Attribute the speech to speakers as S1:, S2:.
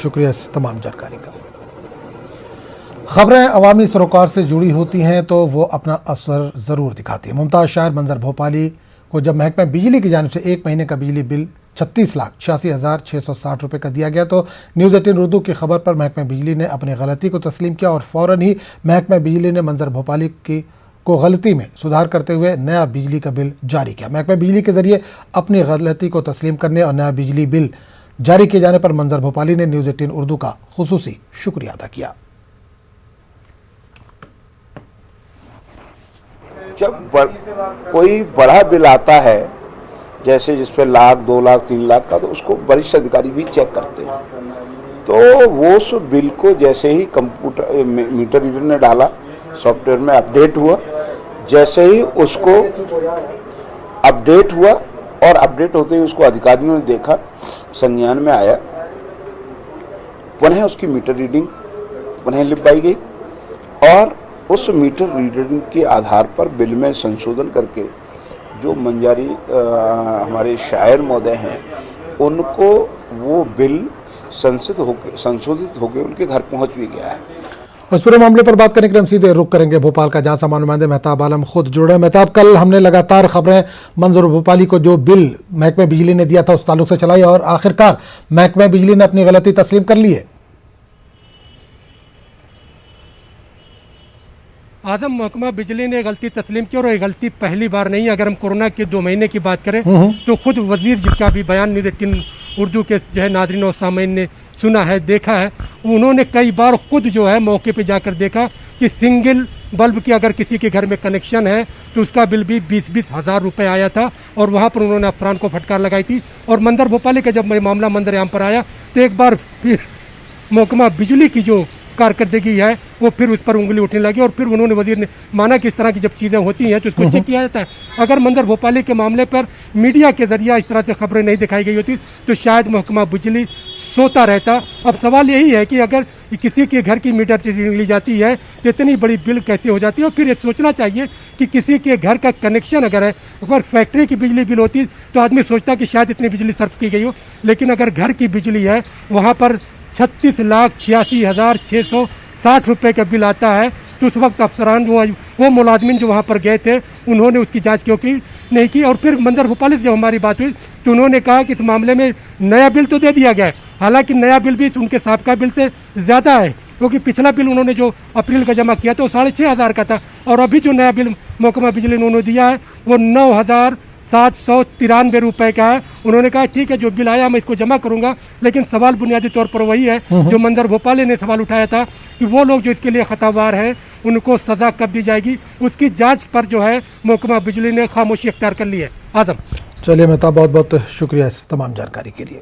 S1: शुक्रिया इस तमाम जानकारी का। खबरें अवामी सरोकार से जुड़ी होती हैं तो वो अपना असर ज़रूर दिखाती है। मुमताज़ शायर मंजर भोपाली को जब महकमा बिजली की जानिब से 1 महीने का बिजली बिल 36,86,660 रुपये का दिया गया तो न्यूज़ 18 उर्दू की खबर पर महकमा बिजली ने अपनी गलती को तस्लीम किया और फ़ौरन ही महकमा बिजली ने मंजर भोपाली को गलती में सुधार करते हुए नया बिजली का बिल जारी किया। महकमा बिजली के जरिए अपनी गलती को तस्लीम करने और नया बिजली बिल जारी किए जाने पर मंजर भोपाली ने न्यूज़ 18 उर्दू का खुसूसी शुक्रिया अदा किया।
S2: जब कोई बड़ा बिल आता है, जैसे जिस पे लाख, 2 लाख, 3 लाख का, तो उसको वरिष्ठ अधिकारी भी चेक करते हैं। तो वो उस बिल को जैसे ही कंप्यूटर मीटर रीडर ने डाला, सॉफ्टवेयर में अपडेट हुआ, जैसे ही उसको अपडेट हुआ और अपडेट होते ही उसको अधिकारियों ने देखा, संज्ञान में आया, पुनः उसकी मीटर रीडिंग पुनः लिखवाई गई और उस मीटर रीडिंग के आधार पर बिल में संशोधन करके जो मंजारी हमारे शायर महोदय हैं उनको वो बिल संशोधित होकर उनके घर पहुंच भी गया है।
S1: इस पूरे मामले पर बात करने के लिए हम सीधे रुख करेंगे भोपाल का, जहां सामान्य नुमाइंदे मेहताब आलम खुद जुड़े। मेहताब, कल हमने लगातार खबरें मंजर भोपाली को जो बिल महकमा बिजली ने दिया था उस ताल्लुक से चलाई और आखिरकार महकमा बिजली ने अपनी गलती तस्लीम कर ली है।
S3: आदम, महकमा बिजली ने गलती तस्लीम की और ये गलती पहली बार नहीं। अगर हम कोरोना के 2 महीने की बात करें तो खुद वजीर, जिसका भी बयान न्यूज़ 18 उर्दू के जो है नाज़रीन और सामीन ने सुना है, देखा है, उन्होंने कई बार खुद जो है मौके पे जाकर देखा कि सिंगल बल्ब की अगर किसी के घर में कनेक्शन है तो उसका बिल भी 20-20 हज़ार रुपये आया था और वहाँ पर उन्होंने अफसरान को फटकार लगाई थी। और मंजर भोपाली का जब मामला मंजर-ए-आम पर आया तो एक बार फिर महकमा बिजली की जो कारकर्दगी है वो फिर उस पर उंगली उठने लगी और फिर उन्होंने वजीर ने माना कि इस तरह की जब चीज़ें होती हैं तो इसको चेक किया जाता है। अगर मंजर भोपाली के मामले पर मीडिया के जरिए इस तरह से खबरें नहीं दिखाई गई होती तो शायद महकमा बिजली सोता रहता। अब सवाल यही है कि अगर किसी के घर की मीटर रीडिंग ली जाती है तो इतनी बड़ी बिल कैसे हो जाती है। और फिर ये सोचना चाहिए कि किसी के घर का कनेक्शन अगर है, अगर फैक्ट्री की बिजली बिल होती तो आदमी सोचता कि शायद इतनी बिजली सर्फ की गई हो, लेकिन अगर घर की बिजली है वहाँ पर 36,86,660 रुपये का बिल आता है तो उस वक्त अफसरान वो मुलाजमिन जो वहाँ पर गए थे उन्होंने उसकी जांच क्यों की नहीं की। और फिर मंजर भोपाली से जब हमारी बात हुई तो उन्होंने कहा कि इस मामले में नया बिल तो दे दिया गया है, हालांकि नया बिल भी उनके साबका बिल से ज़्यादा है, क्योंकि पिछला बिल उन्होंने जो अप्रैल का जमा किया था वो 6,500 का था और अभी जो नया बिल महकमा बिजली ने उन्होंने दिया है वो 9,793 रुपये का है। उन्होंने कहा ठीक है, जो बिल आया मैं इसको जमा करूंगा, लेकिन सवाल बुनियादी तौर पर वही है जो मंजर भोपाली ने सवाल उठाया था कि वो लोग जो इसके लिए खतावार हैं उनको सजा कब दी जाएगी, उसकी जांच पर जो है महकमा बिजली ने खामोशी अख्तियार कर ली है। आदम,
S1: चलिए मेहताब, बहुत बहुत शुक्रिया इस तमाम जानकारी के लिए।